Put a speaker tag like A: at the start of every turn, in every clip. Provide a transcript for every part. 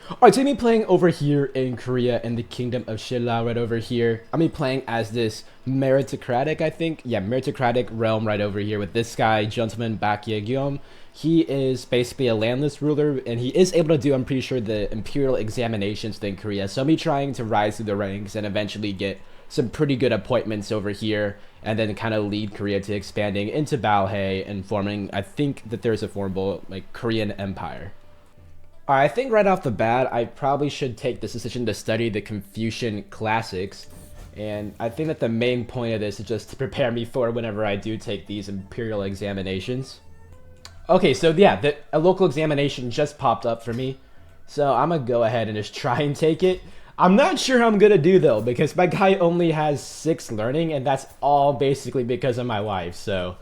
A: Alright, so I'm playing over here in Korea in the Kingdom of Shilla right over here. I'm playing as this meritocratic, I think. Yeah, meritocratic realm right over here with this guy, Gentleman Baekyeom. He is basically a landless ruler, and he is able to do, I'm pretty sure, the imperial examinations in Korea. So I'm trying to rise through the ranks and eventually get some pretty good appointments over here, and then kind of lead Korea to expanding into Balhae and forming, I think that there's a formable, like, Korean empire. I think right off the bat, I probably should take this decision to study the Confucian classics. And I think that the main point of this is just to prepare me for whenever I do take these imperial examinations. Okay, so yeah, a local examination just popped up for me. So I'm gonna go ahead and just try and take it. I'm not sure how I'm gonna do though, because my guy only has 6 learning, and that's all basically because of my wife. So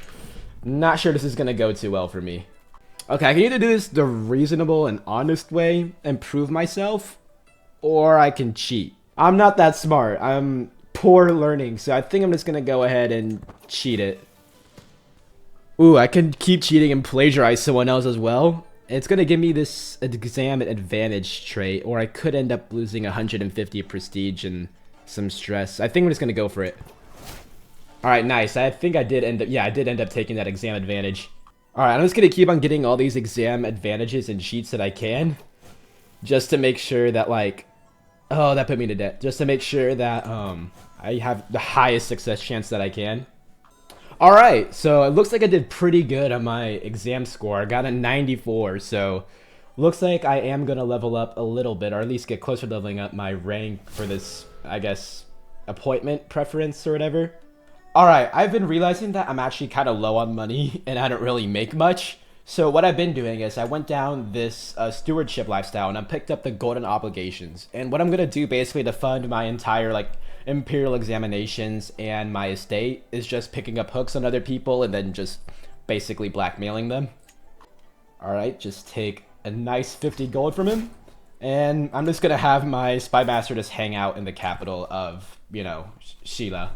A: not sure this is gonna go too well for me. Okay, I can either do this the reasonable and honest way and prove myself, or I can cheat. I'm not that smart. I'm poor learning, so I think I'm just gonna go ahead and cheat it. Ooh, I can keep cheating and plagiarize someone else as well. It's gonna give me this exam advantage trait, or I could end up losing 150 prestige and some stress. I think I'm just gonna go for it. Alright, nice. I think I did end up, yeah, I did end up taking that exam advantage. Alright, I'm just gonna keep on getting all these exam advantages and cheats that I can. Just to make sure that, like... Oh, that put me to debt. Just to make sure that, I have the highest success chance that I can. Alright, so it looks like I did pretty good on my exam score. I got a 94, so... Looks like I am gonna level up a little bit, or at least get closer to leveling up my rank for this, I guess, appointment preference or whatever. Alright, I've been realizing that I'm actually kind of low on money and I don't really make much. So what I've been doing is I went down this stewardship lifestyle and I picked up the golden obligations. And what I'm going to do basically to fund my entire like imperial examinations and my estate is just picking up hooks on other people and then just basically blackmailing them. Alright, just take a nice 50 gold from him. And I'm just going to have my spy master just hang out in the capital of, you know, Sheila.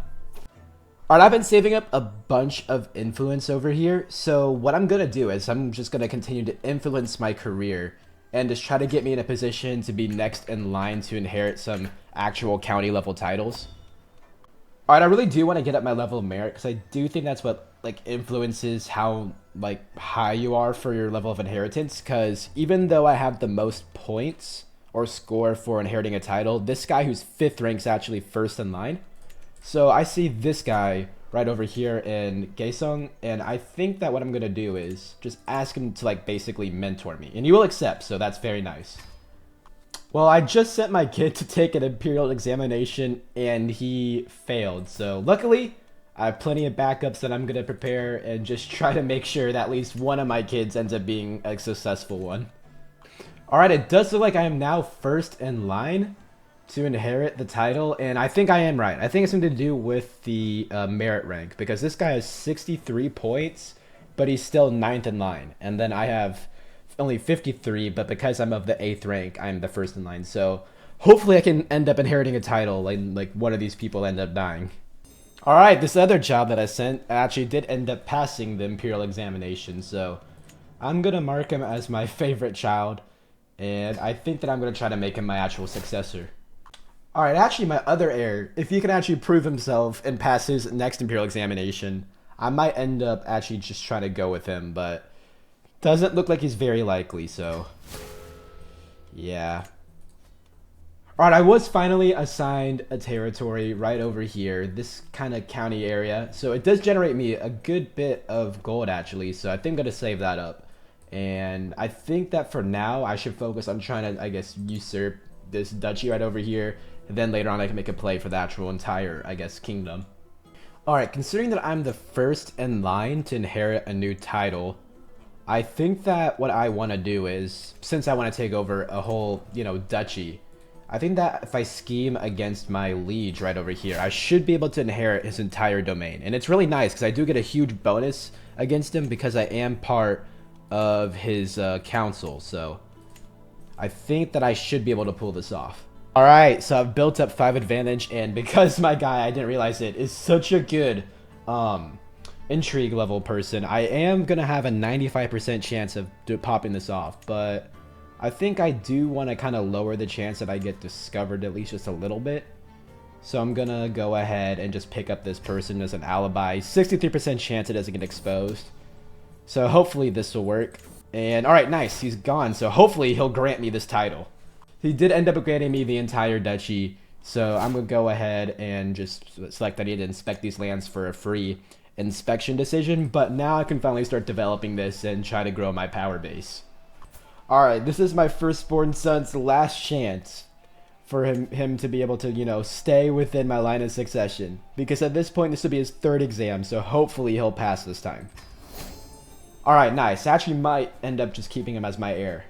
A: Alright, I've been saving up a bunch of influence over here, so what I'm gonna do is I'm just gonna continue to influence my career and just try to get me in a position to be next in line to inherit some actual county level titles. Alright, I really do want to get up my level of merit because I do think that's what like influences how like high you are for your level of inheritance, because even though I have the most points or score for inheriting a title, this guy who's 5th rank is actually first in line. So I see this guy right over here in Gaesung, and I think that what I'm going to do is just ask him to like basically mentor me. And he will accept, so that's very nice. Well, I just sent my kid to take an imperial examination, and he failed. So luckily, I have plenty of backups that I'm going to prepare and just try to make sure that at least one of my kids ends up being a successful one. Alright, it does look like I am now first in line to inherit the title, and I think I am right. I think it's something to do with the merit rank, because this guy has 63 points, but he's still 9th in line, and then I have only 53, but because I'm of the 8th rank, I'm the first in line, so hopefully I can end up inheriting a title, like one of these people end up dying. Alright, this other job that I sent actually did end up passing the imperial examination, so I'm gonna mark him as my favorite child, and I think that I'm gonna try to make him my actual successor. Alright, actually my other heir, if he can actually prove himself and pass his next imperial examination, I might end up actually just trying to go with him, but doesn't look like he's very likely, so yeah. Alright, I was finally assigned a territory right over here, this kind of county area, so it does generate me a good bit of gold actually, so I think I'm going to save that up. And I think that for now, I should focus on trying to, I guess, usurp this duchy right over here. And then later on I can make a play for the actual entire, I guess, kingdom. Alright, considering that I'm the first in line to inherit a new title, I think that what I want to do is, since I want to take over a whole, you know, duchy, I think that if I scheme against my liege right over here, I should be able to inherit his entire domain. And it's really nice because I do get a huge bonus against him because I am part of his council, so I think that I should be able to pull this off. Alright, so I've built up 5 advantage, and because my guy, I didn't realize it, is such a good intrigue level person, I am gonna have a 95% chance of popping this off, but I think I do want to kind of lower the chance that I get discovered at least just a little bit. So I'm gonna go ahead and just pick up this person as an alibi. 63% chance it doesn't get exposed. So hopefully this will work. And alright, nice, he's gone. So hopefully he'll grant me this title. He did end up granting me the entire duchy. So I'm gonna go ahead and just select that I need to inspect these lands for a free inspection decision. But now I can finally start developing this and try to grow my power base. Alright, this is my firstborn son's last chance for him to be able to, you know, stay within my line of succession. Because at this point, this will be his 3rd exam, so hopefully he'll pass this time. Alright, nice. I actually might end up just keeping him as my heir.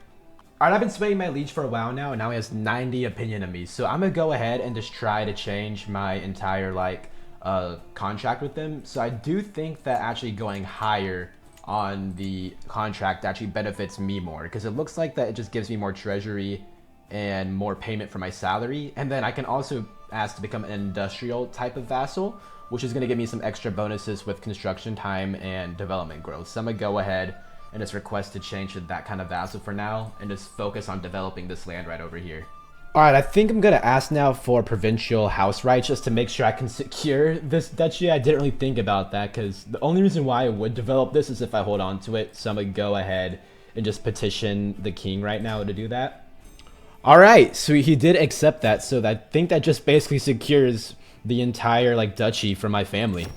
A: Alright, I've been swaying my liege for a while now, and now he has 90 opinion of me. So I'm gonna go ahead and just try to change my entire, like, contract with him. So I do think that actually going higher on the contract actually benefits me more, because it looks like that it just gives me more treasury and more payment for my salary. And then I can also ask to become an industrial type of vassal, which is going to give me some extra bonuses with construction time and development growth. So I'm going to go ahead and just request to change to that kind of vassal for now and just focus on developing this land right over here. Alright, I think I'm going to ask now for provincial house rights just to make sure I can secure this duchy. I didn't really think about that because the only reason why I would develop this is if I hold on to it. So I'm going to go ahead and just petition the king right now to do that. Alright, so he did accept that. So I think that just basically secures the entire like duchy for my family.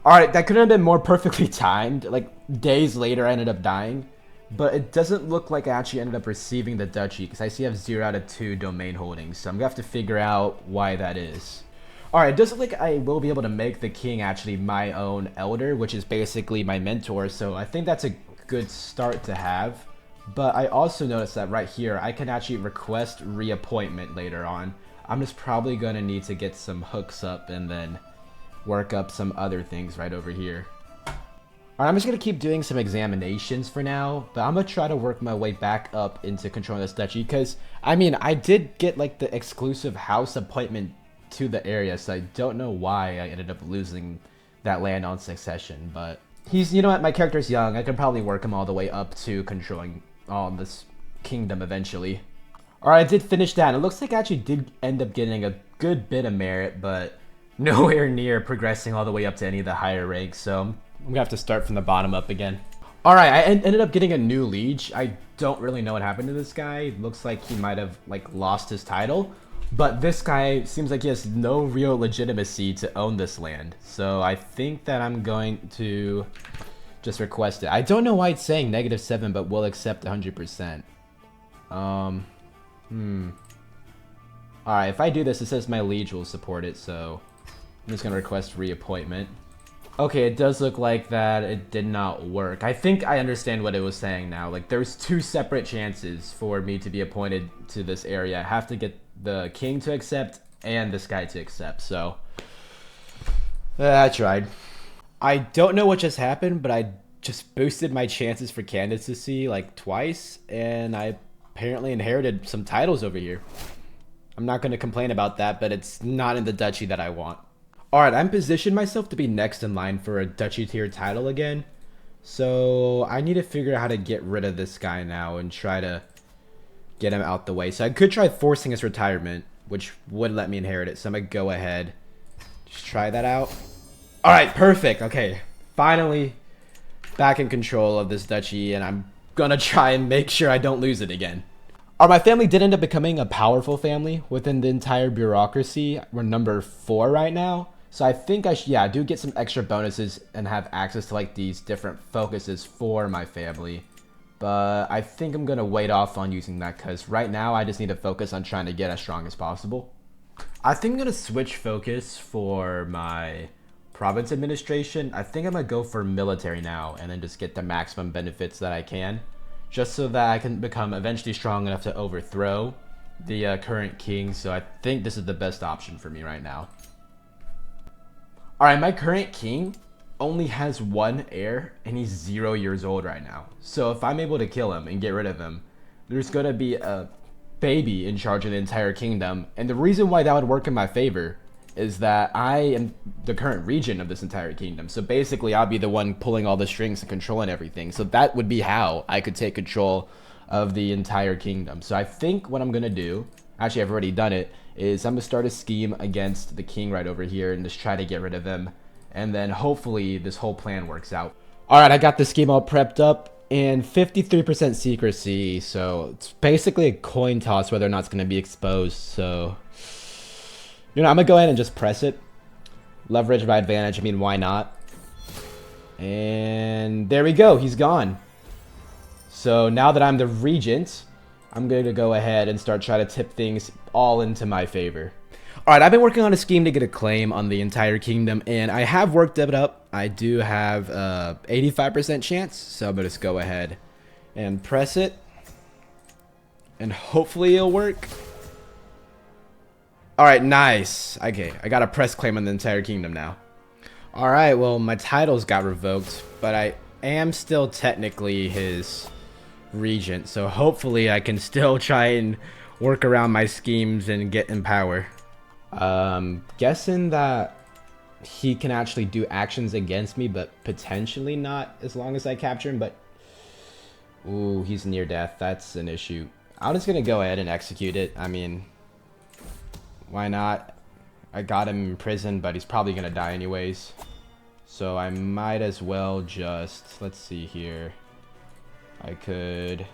A: Alright, that couldn't have been more perfectly timed. Like days later I ended up dying. But it doesn't look like I actually ended up receiving the duchy because I see I have 0 out of 2 domain holdings. So I'm going to have to figure out why that is. Alright, it does look like I will be able to make the king actually my own elder, which is basically my mentor. So I think that's a good start to have. But I also noticed that right here, I can actually request reappointment later on. I'm just probably going to need to get some hooks up and then work up some other things right over here. Alright, I'm just going to keep doing some examinations for now, but I'm going to try to work my way back up into controlling this duchy, because, I mean, I did get, like, the exclusive house appointment to the area, so I don't know why I ended up losing that land on succession, but he's, you know what, my character's young, I can probably work him all the way up to controlling all this kingdom eventually. Alright, I did finish that, and it looks like I actually did end up getting a good bit of merit, but nowhere near progressing all the way up to any of the higher ranks, so I'm gonna have to start from the bottom up again. Alright, I ended up getting a new liege. I don't really know what happened to this guy. It looks like he might have like lost his title. But this guy seems like he has no real legitimacy to own this land. So I think that I'm going to just request it. I don't know why it's saying -7, but we'll accept 100%. Alright, if I do this, it says my liege will support it, so I'm just gonna request reappointment. Okay, it does look like that it did not work. I think I understand what it was saying now. Like, there's 2 separate chances for me to be appointed to this area. I have to get the king to accept and this guy to accept, so I tried. I don't know what just happened, but I just boosted my chances for candidacy like twice, and I apparently inherited some titles over here. I'm not going to complain about that, but it's not in the duchy that I want. Alright, I'm positioned myself to be next in line for a duchy tier title again. So I need to figure out how to get rid of this guy now and try to get him out the way. So I could try forcing his retirement, which would let me inherit it. So I'm going to go ahead, just try that out. Alright, perfect. Okay, finally back in control of this duchy, and I'm going to try and make sure I don't lose it again. My family did end up becoming a powerful family within the entire bureaucracy. We're number 4 right now. So I think I do get some extra bonuses and have access to like these different focuses for my family. But I think I'm going to wait off on using that because right now I just need to focus on trying to get as strong as possible. I think I'm going to switch focus for my province administration. I think I'm going to go for military now and then just get the maximum benefits that I can, just so that I can become eventually strong enough to overthrow the current king. So I think this is the best option for me right now. Alright, my current king only has 1 heir, and he's 0 years old right now. So if I'm able to kill him and get rid of him, there's going to be a baby in charge of the entire kingdom. And the reason why that would work in my favor is that I am the current regent of this entire kingdom. So basically, I'll be the one pulling all the strings and controlling everything. So that would be how I could take control of the entire kingdom. So I think what I'm gonna do, actually I've already done it, is I'm gonna start a scheme against the king right over here and just try to get rid of him. And then hopefully this whole plan works out. All right, I got the scheme all prepped up and 53% secrecy. So it's basically a coin toss whether or not it's gonna be exposed. So, you know, I'm gonna go ahead and just press it. Leverage my advantage, I mean, why not? And there we go, he's gone. So now that I'm the regent, I'm going to go ahead and start trying to tip things all into my favor. Alright, I've been working on a scheme to get a claim on the entire kingdom, and I have worked it up. I do have 85% chance, so I'm going to just go ahead and press it. And hopefully it'll work. Alright, nice. Okay, I got a press claim on the entire kingdom now. Alright, well, my titles got revoked, but I am still technically his regent, so hopefully I can still try and work around my schemes and get in power. Guessing that he can actually do actions against me, but potentially not as long as I capture him, but... Ooh, he's near death. That's an issue. I'm just gonna go ahead and execute it. I mean, why not? I got him in prison, but he's probably gonna die anyways. So I might as well just... Let's see here. I could...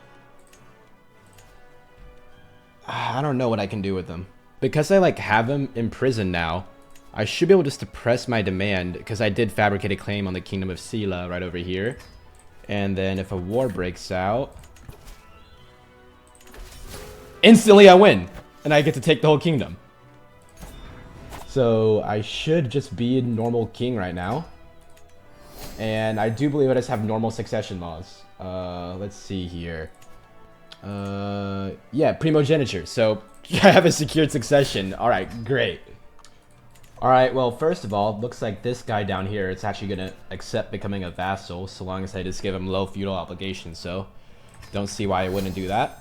A: I don't know what I can do with him. Because I like have him in prison now, I should be able just to press my demand, because I did fabricate a claim on the kingdom of Sela right over here. And then if a war breaks out, instantly I win, and I get to take the whole kingdom. So I should just be a normal king right now. And I do believe I just have normal succession laws. Let's see here. Yeah, primogeniture. So I have a secured succession. Alright, great. Alright, well, first of all, looks like this guy down here is actually going to accept becoming a vassal, so long as I just give him low feudal obligations, so don't see why I wouldn't do that.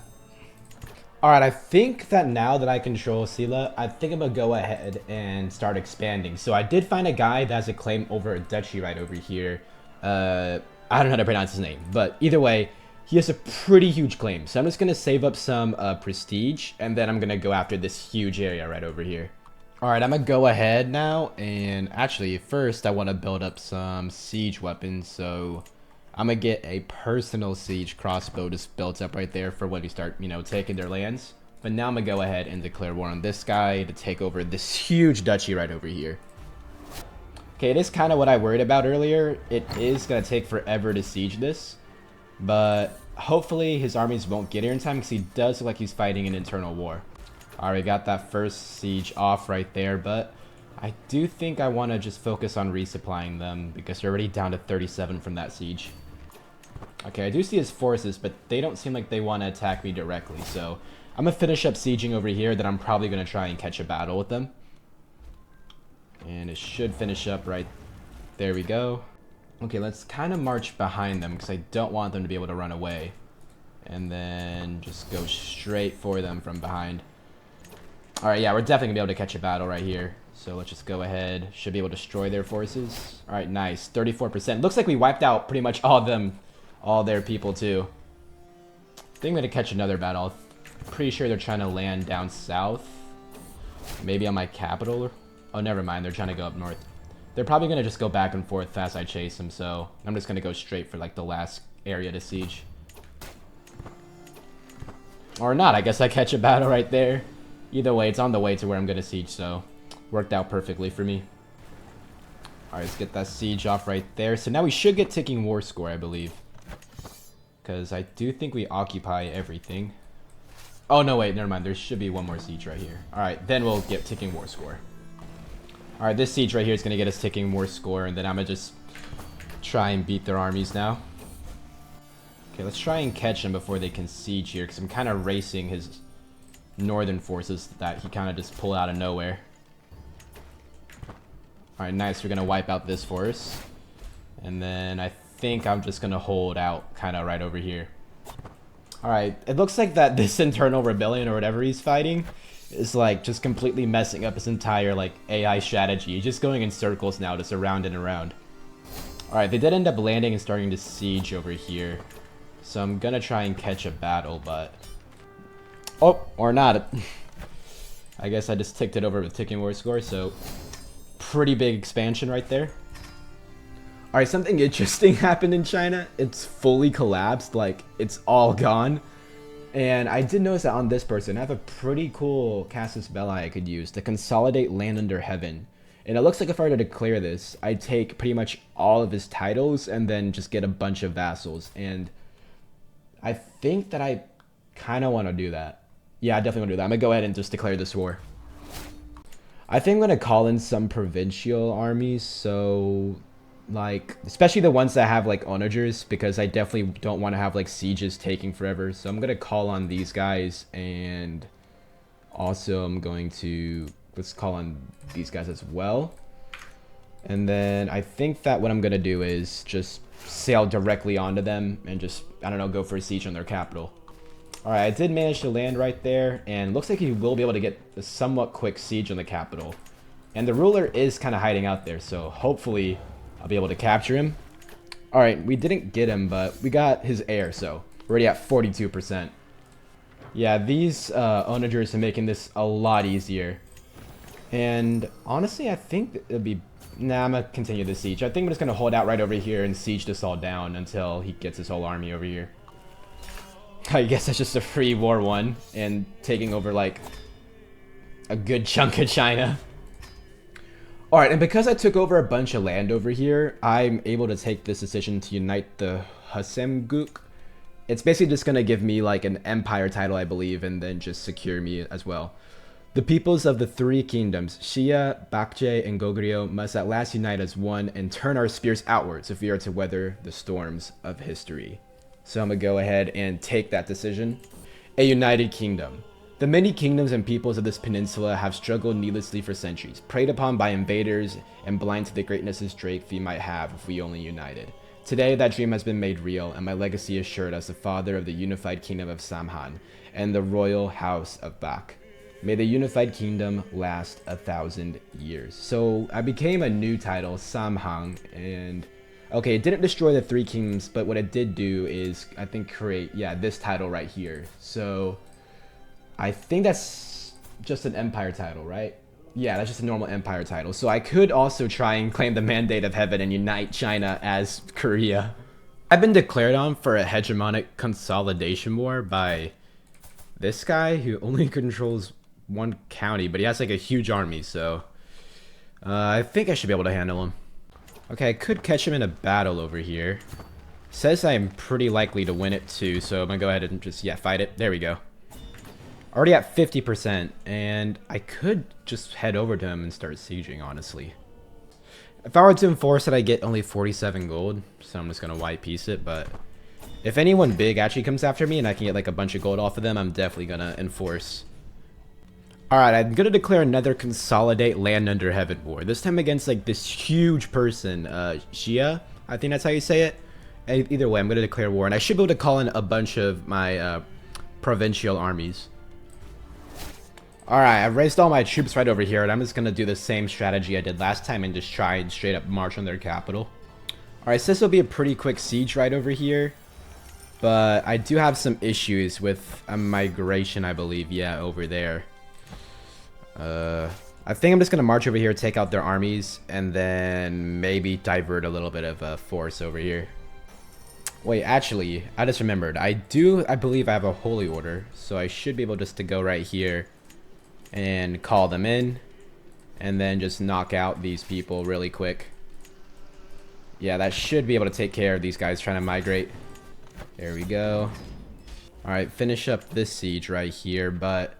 A: Alright, I think that now that I control Sela, I think I'm going to go ahead and start expanding. So I did find a guy that has a claim over a duchy right over here. I don't know how to pronounce his name, but either way, he has a pretty huge claim. So I'm just going to save up some prestige, and then I'm going to go after this huge area right over here. Alright, I'm going to go ahead now, and actually, first I want to build up some siege weapons, so I'm going to get a personal siege crossbow just built up right there for when we start, you know, taking their lands. But now I'm going to go ahead and declare war on this guy to take over this huge duchy right over here. Okay, it is kind of what I worried about earlier. It is going to take forever to siege this, but hopefully his armies won't get here in time because he does look like he's fighting an internal war. Alright, got that first siege off right there, but I do think I want to just focus on resupplying them because they're already down to 37 from that siege. Okay, I do see his forces, but they don't seem like they want to attack me directly, so I'm going to finish up sieging over here, then I'm probably going to try and catch a battle with them. And it should finish up right there. We go. Okay, let's kind of march behind them because I don't want them to be able to run away. And then just go straight for them from behind. Alright, yeah, we're definitely going to be able to catch a battle right here. So let's just go ahead. Should be able to destroy their forces. Alright, nice. 34%. Looks like we wiped out pretty much all of them. All their people, too. I think I'm going to catch another battle. Pretty sure they're trying to land down south. Maybe on my capital. Oh, never mind. They're trying to go up north. They're probably going to just go back and forth as I chase them. So I'm just going to go straight for, like, the last area to siege. Or not. I guess I catch a battle right there. Either way, it's on the way to where I'm going to siege, so worked out perfectly for me. Alright, let's get that siege off right there. So now we should get ticking war score, I believe. Because I do think we occupy everything. Oh, no, wait, never mind. There should be one more siege right here. Alright, then we'll get ticking war score. Alright, this siege right here is going to get us ticking war score, and then I'm going to just try and beat their armies now. Okay, let's try and catch them before they can siege here, because I'm kind of racing his northern forces that he kind of just pulled out of nowhere. Alright, nice. We're going to wipe out this force. And then I think I'm just going to hold out kind of right over here. Alright, it looks like that this internal rebellion or whatever he's fighting is like just completely messing up his entire like AI strategy. He's just going in circles now, just around and around. Alright, they did end up landing and starting to siege over here. So I'm gonna try and catch a battle, but... Oh, or not. I guess I just ticked it over with ticking war score, so... Pretty big expansion right there. Alright, something interesting happened in China. It's fully collapsed, like, it's all gone. And I did notice that on this person, I have a pretty cool Casus Belli I could use to consolidate land under heaven. And it looks like if I were to declare this, I'd take pretty much all of his titles and then just get a bunch of vassals. And I think that I kind of want to do that. Yeah, I definitely want to do that. I'm going to go ahead and just declare this war. I think I'm going to call in some provincial armies, so... like, especially the ones that have like onagers, because I definitely don't want to have like sieges taking forever. So I'm gonna call on these guys, and also I'm going to let's call on these guys as well. And then I think that what I'm gonna do is just sail directly onto them and just, I don't know, go for a siege on their capital. All right, I did manage to land right there, and looks like he will be able to get a somewhat quick siege on the capital. And the ruler is kind of hiding out there, so hopefully I'll be able to capture him. Alright, we didn't get him, but we got his heir, so we're already at 42%. Yeah, these onagers are making this a lot easier. And honestly, I think it'll be... Nah, I'm going to continue the siege. I think I'm just going to hold out right over here and siege this all down until he gets his whole army over here. I guess that's just a free war one and taking over, like, a good chunk of China. Alright, and because I took over a bunch of land over here, I'm able to take this decision to unite the Hasemguk. It's basically just going to give me like an empire title, I believe, and then just secure me as well. The peoples of the three kingdoms, Xia, Baekje, and Goguryeo, must at last unite as one and turn our spears outwards if we are to weather the storms of history. So I'm going to go ahead and take that decision. A united kingdom. The many kingdoms and peoples of this peninsula have struggled needlessly for centuries, preyed upon by invaders and blind to the greatnesses strength we might have if we only united. Today, that dream has been made real, and my legacy assured as the father of the unified kingdom of Samhan and the royal house of Bak. May the unified kingdom last 1,000 years. So I became a new title, Samhan, and okay, it didn't destroy the three kingdoms, but what it did do is, I think, create, yeah, this title right here. So I think that's just an empire title, right? Yeah, that's just a normal empire title. So I could also try and claim the Mandate of Heaven and unite China as Korea. I've been declared on for a hegemonic consolidation war by this guy who only controls one county, but he has like a huge army, so I think I should be able to handle him. Okay, I could catch him in a battle over here. Says I'm pretty likely to win it too, so I'm gonna go ahead and just, yeah, fight it. There we go. Already at 50%, and I could just head over to him and start sieging, honestly. If I were to enforce it, I get only 47 gold, so I'm just going to white piece it, but if anyone big actually comes after me and I can get like a bunch of gold off of them, I'm definitely going to enforce. Alright, I'm going to declare another Consolidate Land Under Heaven war, this time against like this huge person, Xia, I think that's how you say it. Either way, I'm going to declare war, and I should be able to call in a bunch of my provincial armies. Alright, I've raised all my troops right over here, and I'm just going to do the same strategy I did last time and just try and straight up march on their capital. Alright, so this will be a pretty quick siege right over here, but I do have some issues with a migration, I believe, yeah, over there. I think I'm just going to march over here, take out their armies, and then maybe divert a little bit of a force over here. Wait, actually, I just remembered, I believe I have a holy order, so I should be able just to go right here and call them in and then just knock out these people really quick. Yeah, that should be able to take care of these guys trying to migrate. There we go. Alright, finish up this siege right here, but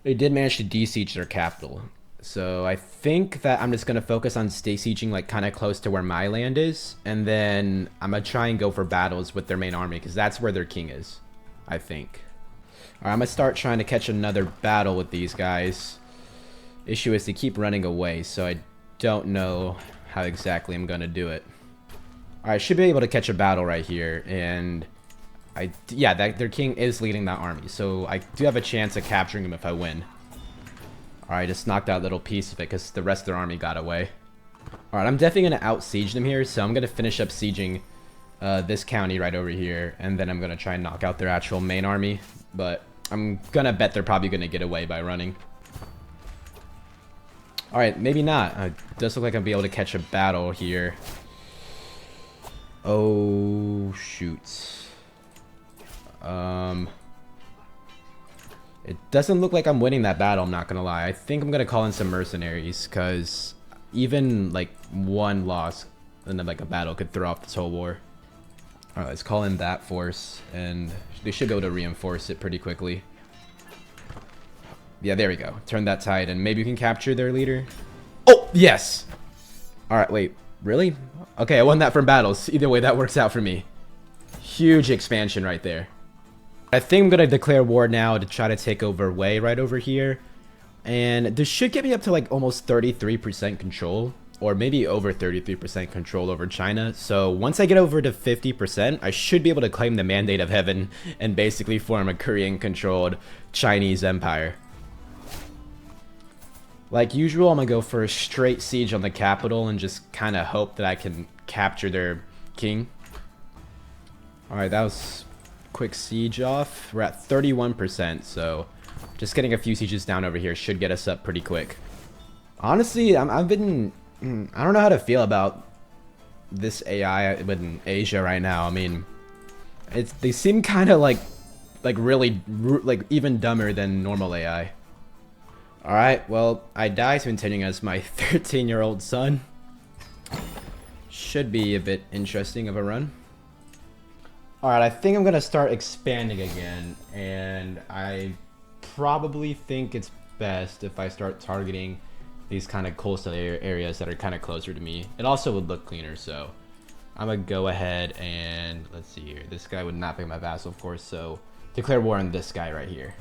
A: they did manage to de-siege their capital. So I think that I'm just going to focus on stay sieging like kind of close to where my land is, and then I'm going to try and go for battles with their main army because that's where their king is, I think. Alright, I'm going to start trying to catch another battle with these guys. Issue is they keep running away, so I don't know how exactly I'm going to do it. Alright, should be able to catch a battle right here, and yeah, their king is leading that army, so I do have a chance of capturing him if I win. Alright, just knocked out a little piece of it because the rest of their army got away. Alright, I'm definitely going to out-siege them here, so I'm going to finish up sieging this county right over here, and then I'm gonna try and knock out their actual main army. But I'm gonna bet they're probably gonna get away by running. All right, maybe not. It does look like I'll be able to catch a battle here. Oh shoot. It doesn't look like I'm winning that battle, I'm not gonna lie. I think I'm gonna call in some mercenaries, because even like one loss and then like a battle could throw off this whole war. Alright, let's call in that force, and they should be able to reinforce it pretty quickly. Yeah, there we go. Turn that tide, and maybe we can capture their leader. Oh, yes! Alright, wait. Really? Okay, I won that from battles. Either way, that works out for me. Huge expansion right there. I think I'm going to declare war now to try to take over Wei right over here. And this should get me up to like almost 33% control. Or maybe over 33% control over China. So once I get over to 50%, I should be able to claim the Mandate of Heaven and basically form a Korean-controlled Chinese empire. Like usual, I'm going to go for a straight siege on the capital and just kind of hope that I can capture their king. Alright, that was quick siege off. We're at 31%, so just getting a few sieges down over here should get us up pretty quick. Honestly, I don't know how to feel about this AI in Asia right now. I mean, they seem kind of like really even dumber than normal AI. Alright, well, I die to continuing as my 13-year-old son. Should be a bit interesting of a run. Alright, I think I'm going to start expanding again, and I probably think it's best if I start targeting these kind of coastal areas that are kind of closer to me. It also would look cleaner, so I'm going to go ahead and, let's see here, this guy would not be my vassal, of course, so declare war on this guy right here.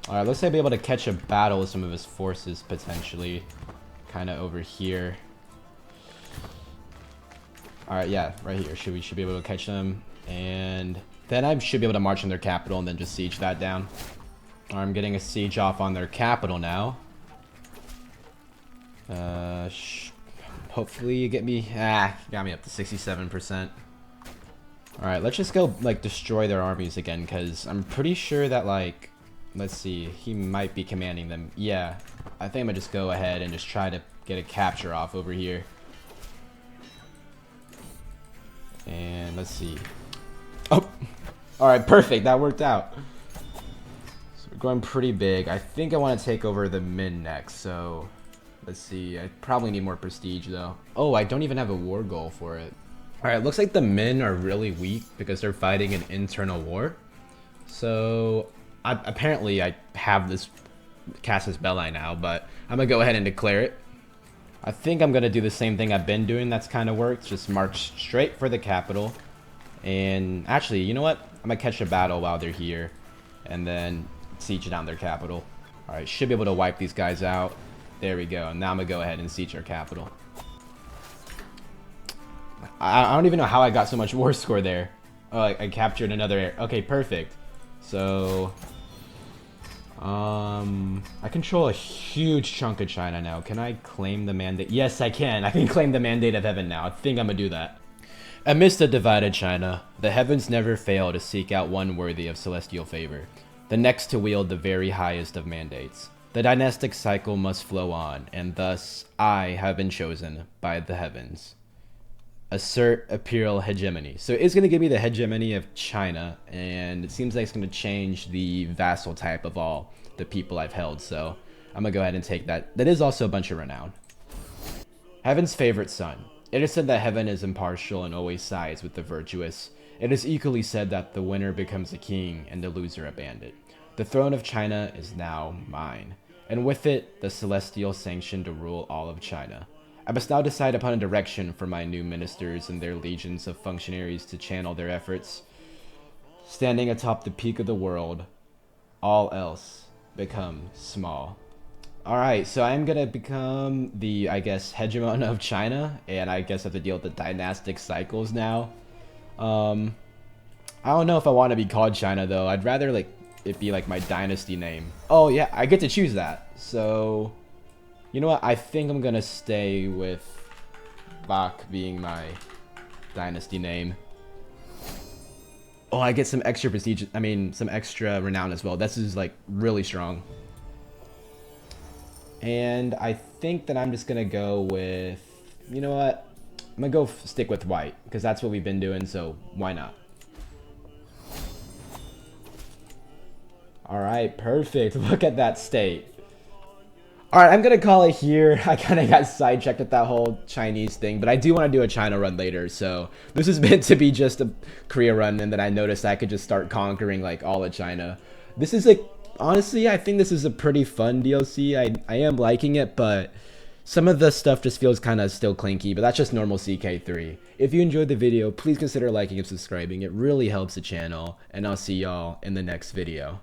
A: Alright, looks like I'll be able to catch a battle with some of his forces, potentially, kind of over here. Alright, yeah, right here. We should be able to catch them. And then I should be able to march on their capital and then just siege that down. Alright, I'm getting a siege off on their capital now. Hopefully you get me... got me up to 67%. Alright, let's just go, like, destroy their armies again, because I'm pretty sure that, like... Let's see, he might be commanding them. Yeah, I think I'm gonna just go ahead and just try to get a capture off over here. And let's see. Oh, all right, perfect. That worked out. So we're going pretty big. I think I want to take over the Min next. So let's see. I probably need more prestige though. Oh, I don't even have a war goal for it. All right, looks like the Min are really weak because they're fighting an internal war. So apparently I have this Casus Belli now, but I'm gonna go ahead and declare it. I think I'm going to do the same thing I've been doing that's kind of worked. Just march straight for the capital. And actually, you know what? I'm going to catch a battle while they're here. And then siege down their capital. Alright, should be able to wipe these guys out. There we go. Now I'm going to go ahead and siege our capital. I don't even know how I got so much war score there. Oh, I captured another area. Okay, perfect. So... I control a huge chunk of China now. Can I claim the mandate? Yes, I can. I can claim the Mandate of Heaven now. I think I'm gonna do that. Amidst a divided China, the heavens never fail to seek out one worthy of celestial favor, the next to wield the very highest of mandates. The dynastic cycle must flow on, and thus I have been chosen by the heavens. Assert imperial hegemony. So it's going to give me the hegemony of China, and it seems like it's going to change the vassal type of all the people I've held, so I'm going to go ahead and take that. That is also a bunch of renown. Heaven's favorite son. It is said that heaven is impartial and always sides with the virtuous. It is equally said that the winner becomes a king and the loser a bandit. The throne of China is now mine, and with it, the celestial sanction to rule all of China. I must now decide upon a direction for my new ministers and their legions of functionaries to channel their efforts. Standing atop the peak of the world, all else becomes small. Alright, so I'm gonna become the, I guess, hegemon of China, and I guess I have to deal with the dynastic cycles now. I don't know if I want to be called China, though. I'd rather, like, it be, like, my dynasty name. Oh, yeah, I get to choose that. So... You know what? I think I'm gonna stay with Bach being my dynasty name. Oh, I get some extra prestige. I mean, some extra renown as well. This is like really strong. And I think that I'm just gonna go with, you know what? I'm gonna go stick with white because that's what we've been doing. So why not? All right, perfect. Look at that state. All right, I'm gonna call it here. I kind of got sidetracked with that whole Chinese thing, but I do want to do a China run later. So this is meant to be just a Korea run, and then I noticed I could just start conquering like all of China. This is like, honestly, I think this is a pretty fun DLC. I am liking it, but some of the stuff just feels kind of still clinky, but that's just normal CK3. If you enjoyed the video, please consider liking and subscribing. It really helps the channel, and I'll see y'all in the next video.